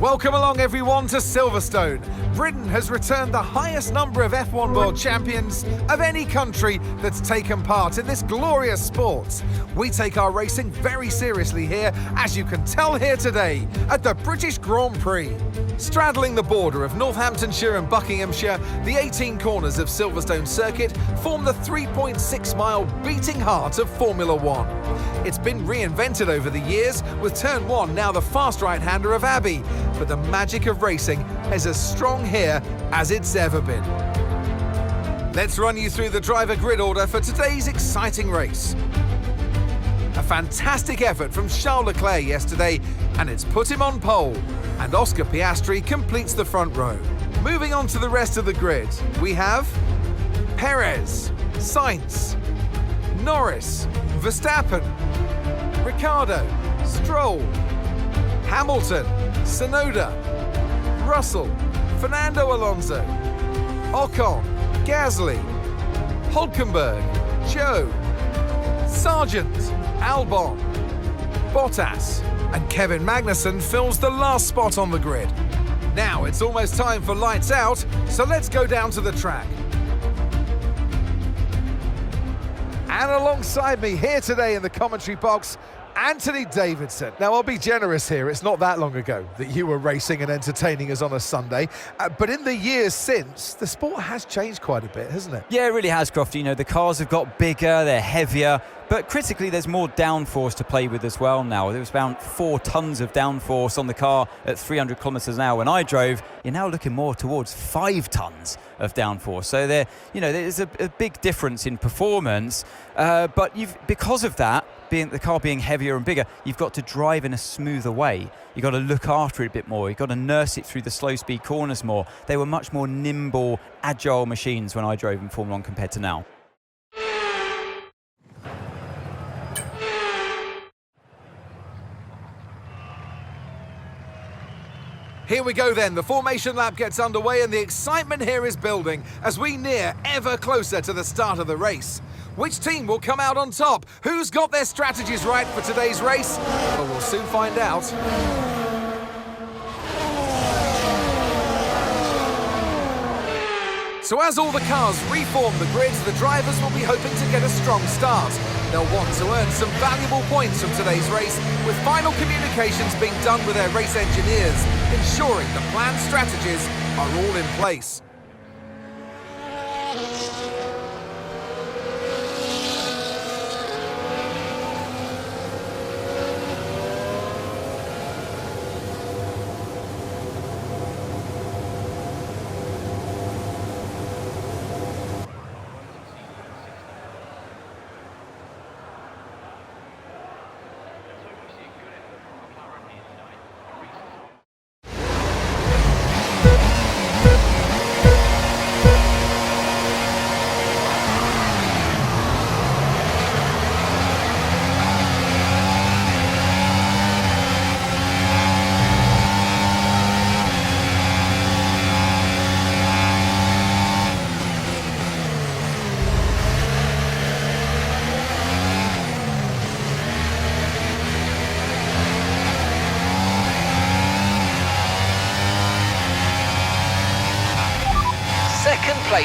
Welcome along everyone to Silverstone. Britain has returned the highest number of F1 World Champions of any country that's taken part in this glorious sport. We take our racing very seriously here, as you can tell here today at the British Grand Prix. Straddling the border of Northamptonshire and Buckinghamshire, the 18 corners of Silverstone Circuit form the 3.6-mile beating heart of Formula One. It's been reinvented over the years, with Turn 1 now the fast right-hander of Abbey, but the magic of racing is as strong here as it's ever been. Let's run you through the driver grid order for today's exciting race. A fantastic effort from Charles Leclerc yesterday, and it's put him on pole, and Oscar Piastri completes the front row. Moving on to the rest of the grid, we have Perez, Sainz, Norris, Verstappen, Ricciardo, Stroll, Hamilton, Tsunoda, Russell, Fernando Alonso, Ocon, Gasly, Hülkenberg, Joe, Sargent, Albon, Bottas, and Kevin Magnussen fills the last spot on the grid. Now it's almost time for lights out, so let's go down to the track. And alongside me here today in the commentary box, Anthony Davidson. Now, I'll be generous here. It's not that long ago that you were racing and entertaining us on a Sunday. But in the years since, the sport has changed quite a bit, hasn't it? Yeah, it really has, Crofty. You know, the cars have got bigger, they're heavier, but critically, there's more downforce to play with as well now. There was about 4 tons of downforce on the car at 300 kilometres an hour when I drove. You're now looking more towards 5 tons of downforce. So there's a big difference in performance. But because of that, the car being heavier and bigger, you've got to drive in a smoother way. You've got to look after it a bit more. You've got to nurse it through the slow speed corners more. They were much more nimble, agile machines when I drove in Formula 1 compared to now. Here we go then, the formation lap gets underway and the excitement here is building as we near ever closer to the start of the race. Which team will come out on top? Who's got their strategies right for today's race? Well, we'll soon find out. So as all the cars reform the grids, the drivers will be hoping to get a strong start. They'll want to earn some valuable points from today's race, with final communications being done with their race engineers, ensuring the planned strategies are all in place.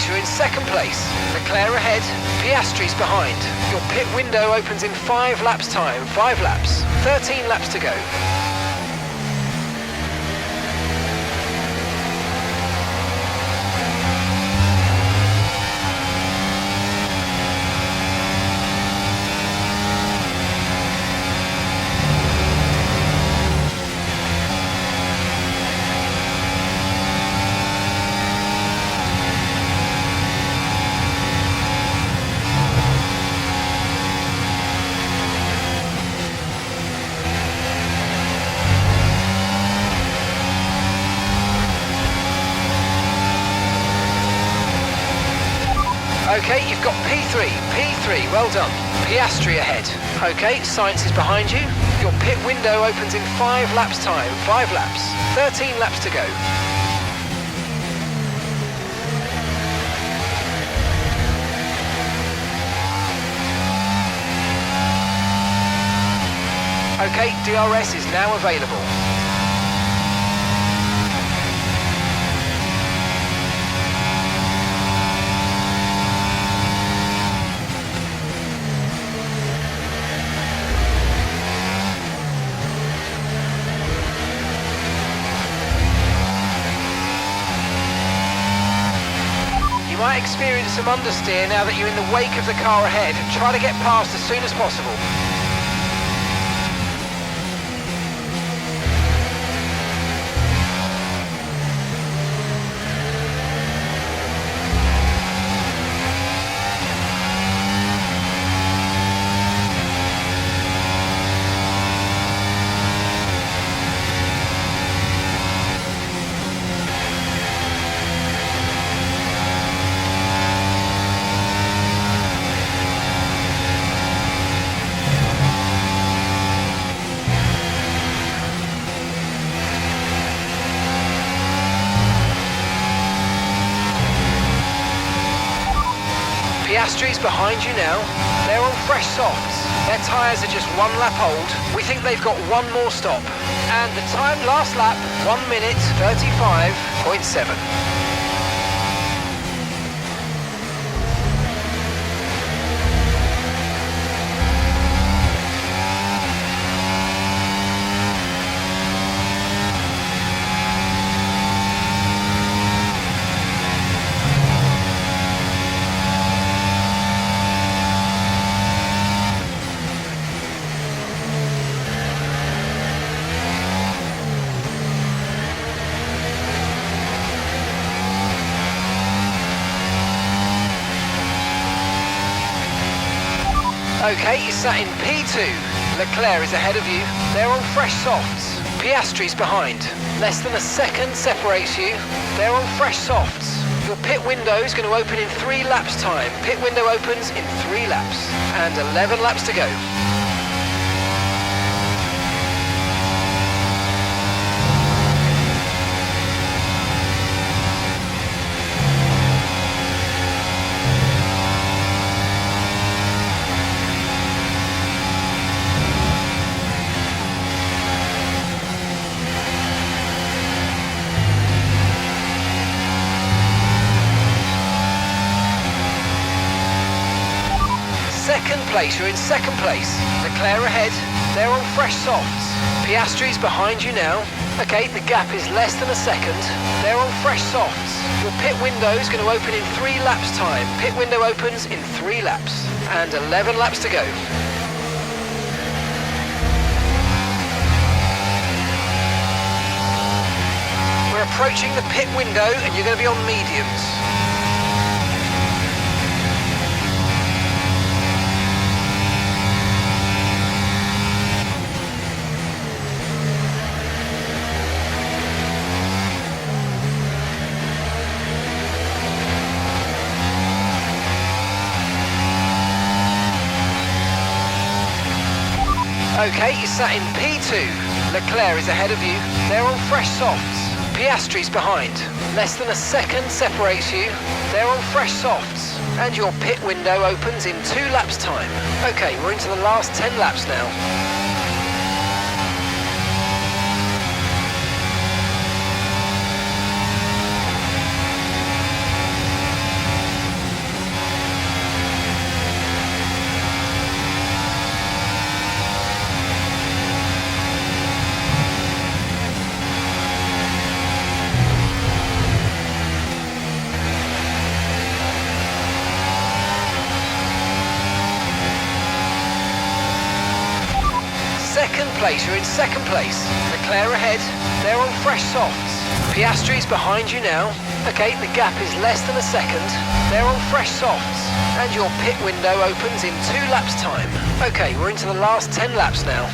You're in second place. Leclerc ahead, Piastri's behind. Your pit window opens in 5 laps time. 5 laps. 13 laps to go. Okay, you've got P3, well done. Piastri ahead. Okay, Sainz is behind you. Your pit window opens in 5 laps time. 5 laps. 13 laps to go. Okay, DRS is now available. experience some understeer now that you're in the wake of the car ahead. Try to get past as soon as possible. Piastri's behind you now. They're on fresh softs. Their tyres are just 1 lap old. We think they've got 1 more stop. And the time last lap, 1 minute 35.7. Okay, you're sat in P2. Leclerc is ahead of you. They're on fresh softs. Piastri's behind. Less than a second separates you. They're on fresh softs. Your pit window is going to open in 3 laps time. Pit window opens in 3 laps. And 11 laps to go. Second place, you're in second place. Leclerc ahead, they're on fresh softs. Piastri's behind you now. Okay, the gap is less than a second. They're on fresh softs. Your pit window is going to open in 3 laps time. Pit window opens in 3 laps. And 11 laps to go. We're approaching the pit window and you're going to be on mediums. Okay, you're sat in P2. Leclerc is ahead of you. They're on fresh softs. Piastri's behind. Less than a second separates you. They're on fresh softs. And your pit window opens in 2 laps time. Okay, we're into the last 10 laps now. Second place, you're in second place. Leclerc ahead, they're on fresh softs. Piastri's behind you now. Okay, the gap is less than a second. They're on fresh softs. And your pit window opens in 2 laps time. Okay, we're into the last 10 laps now.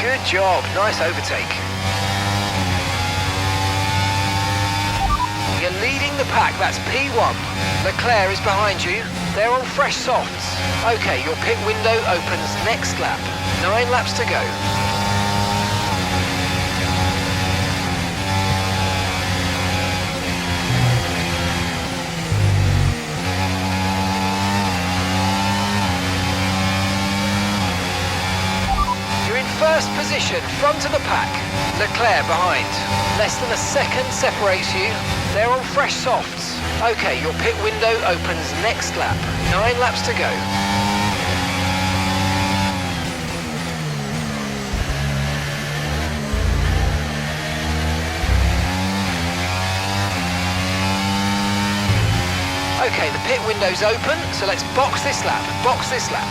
Good job, nice overtake. You're Leading the pack, that's P1. Leclerc is behind you. They're on fresh softs. Okay, your pit window opens next lap. 9 laps to go. First position, front of the pack. Leclerc behind. Less than a second separates you. They're on fresh softs. Okay, your pit window opens next lap. 9 laps to go. Okay, the pit window's open, so let's box this lap. Box this lap.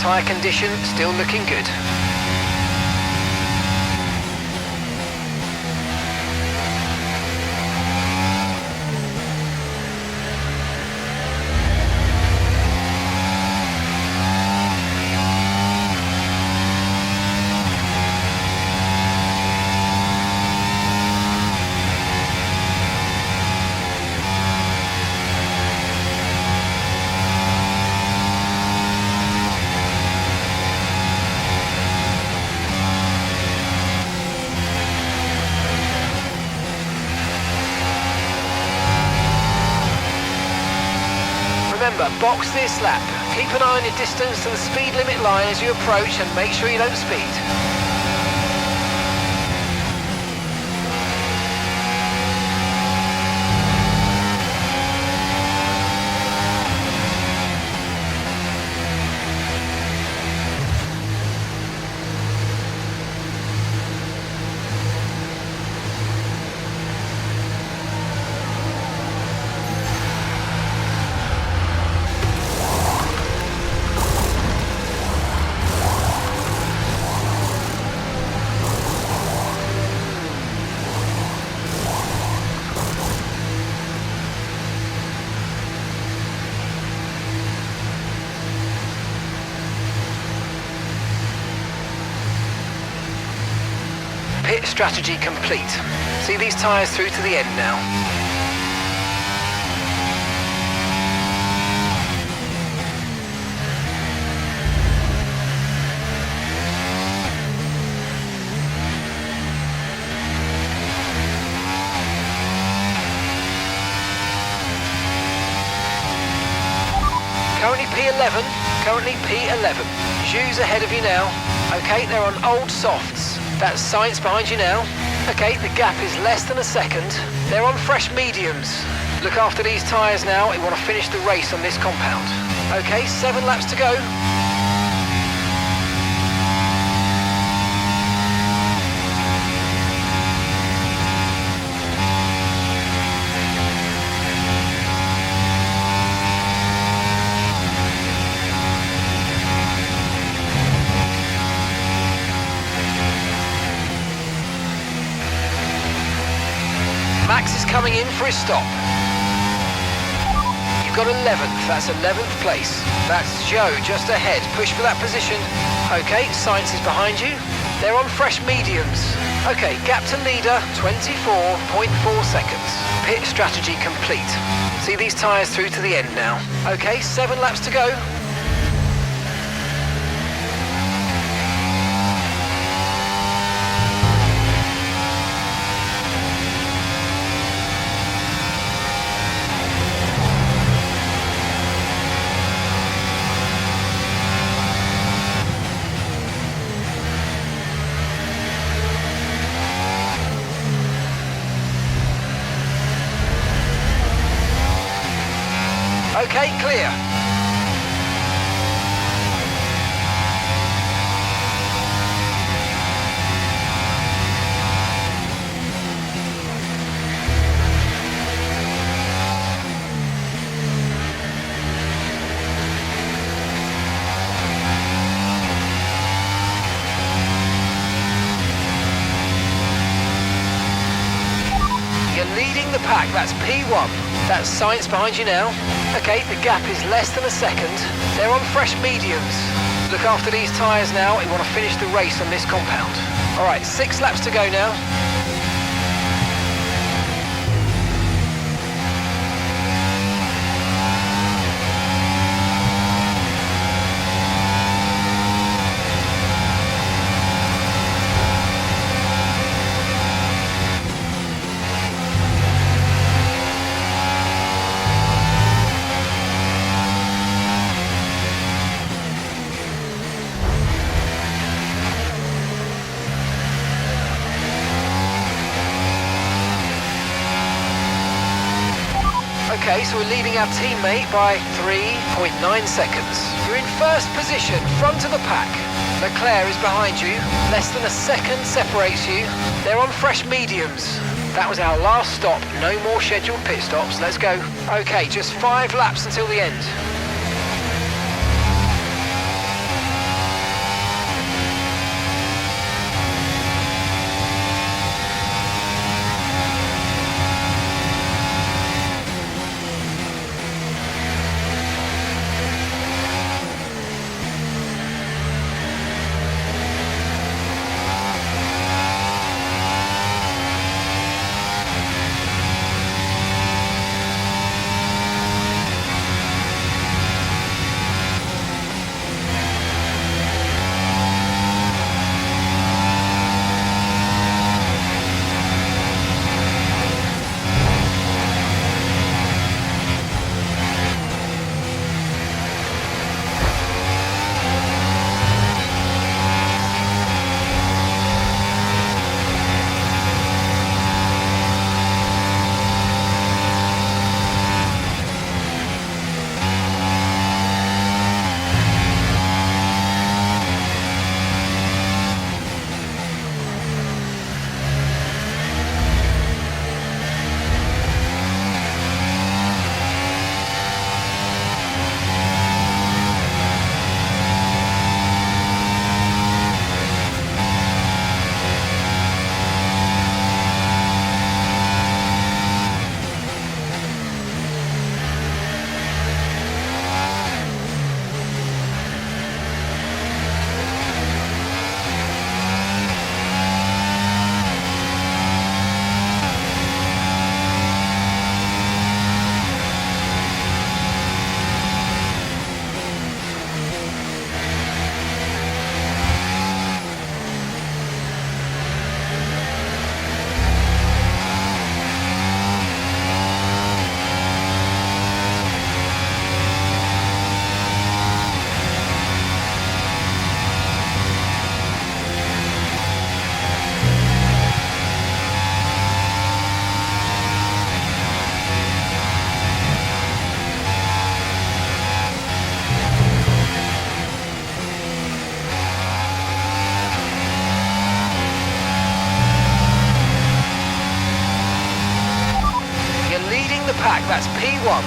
Tyre condition still looking good. Remember, box this lap. Keep an eye on your distance to the speed limit line as you approach and make sure you don't speed. Pit strategy complete. See these tyres through to the end now. Currently P11, currently P11. Shoes ahead of you now. Okay, they're on old softs. That's Sainz behind you now. Okay, the gap is less than a second. They're on fresh mediums. Look after these tyres now. We want to finish the race on this compound. Okay, 7 laps to go. Max is coming in for his stop. You've got 11th, that's 11th place. That's Joe just ahead, push for that position. Okay, Sainz is behind you. They're on fresh mediums. Okay, gap to leader, 24.4 seconds. Pit strategy complete. See these tyres through to the end now. Okay, 7 laps to go. Okay, clear. pack, that's P1. That's Sainz behind you now. Okay, the gap is less than a second. They're on fresh mediums. Look after these tyres now. You want to finish the race on this compound. All right, 6 laps to go now. Okay, so we're leading our teammate by 3.9 seconds. You're in first position, front of the pack. Leclerc is behind you. Less than a second separates you. They're on fresh mediums. That was our last stop. No more scheduled pit stops. Let's go. Okay, just 5 laps until the end. Pack, that's P1.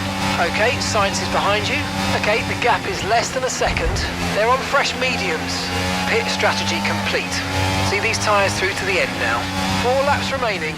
Okay, Sainz is behind you. Okay, the gap is less than a second. They're on fresh mediums. Pit strategy complete. See these tyres through to the end now. 4 laps remaining.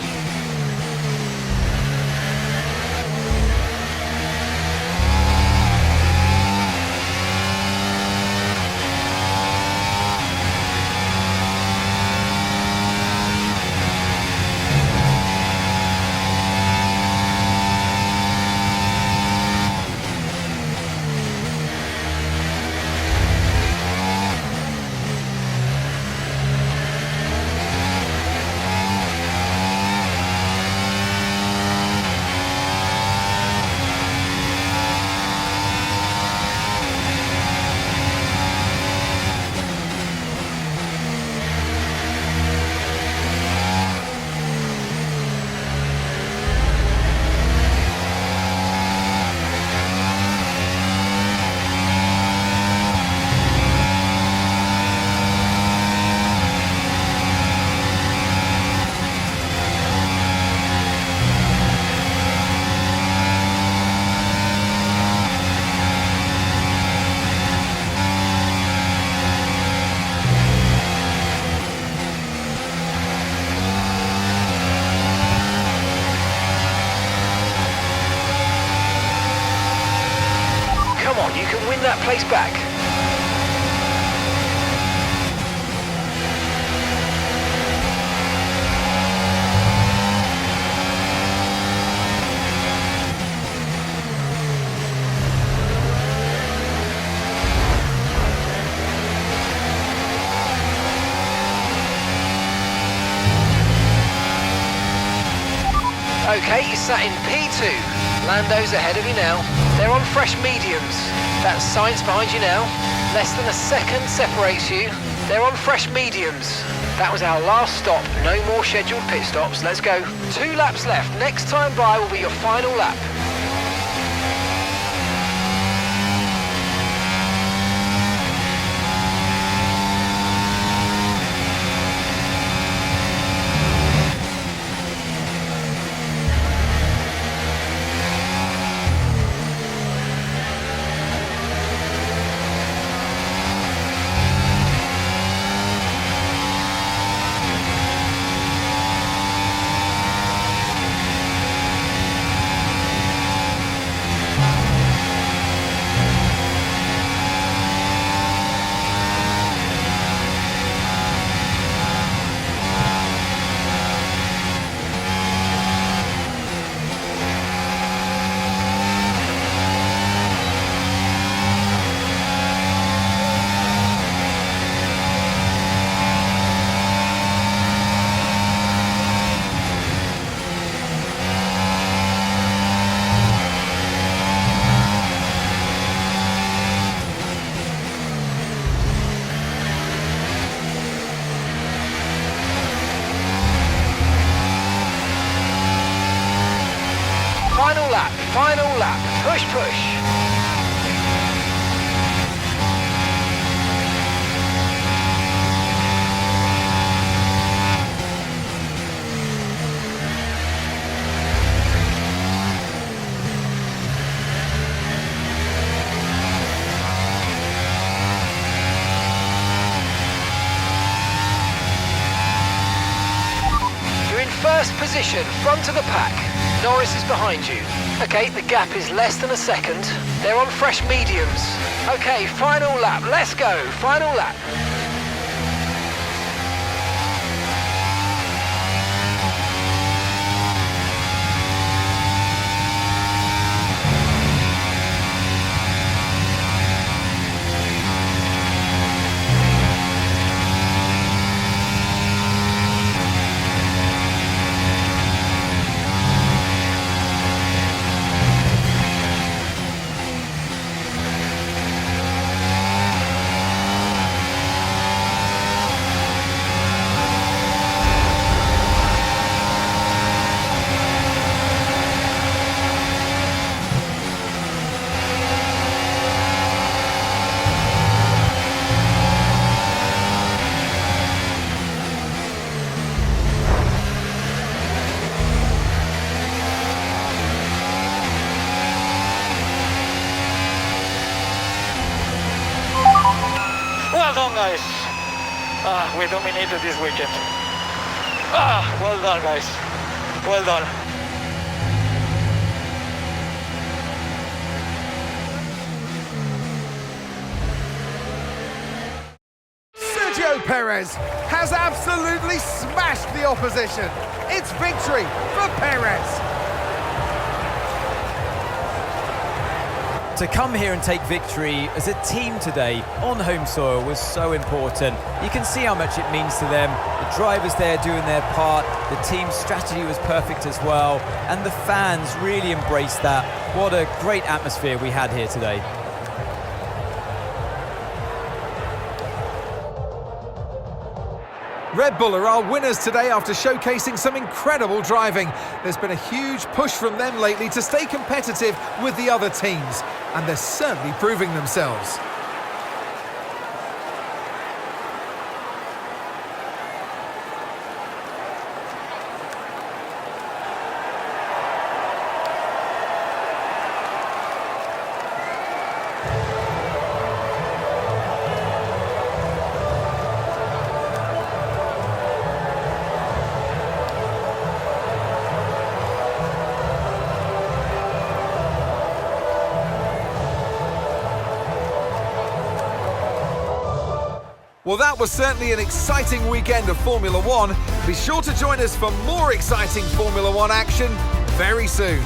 can win that place back. Okay, you sat in P2. Lando's ahead of you now. They're on fresh mediums. That's Sainz behind you now. Less than a second separates you. They're on fresh mediums. That was our last stop. No more scheduled pit stops. Let's go. 2 laps left. Next time by will be your final lap. Final lap, push, push. You're in first position, front of the pack. Norris is behind you. Okay, the gap is less than a second. They're on fresh mediums. Okay, final lap. Let's go. Final lap. Well done, guys. We dominated this weekend. Well done, guys. Well done. Sergio Perez has absolutely smashed the opposition. It's victory for Perez. To come here and take victory as a team today on home soil was so important. You can see how much it means to them. The drivers there doing their part. The team's strategy was perfect as well. And the fans really embraced that. What a great atmosphere we had here today. Red Bull are our winners today after showcasing some incredible driving. There's been a huge push from them lately to stay competitive with the other teams, and they're certainly proving themselves. Well, that was certainly an exciting weekend of Formula One. Be sure to join us for more exciting Formula One action very soon.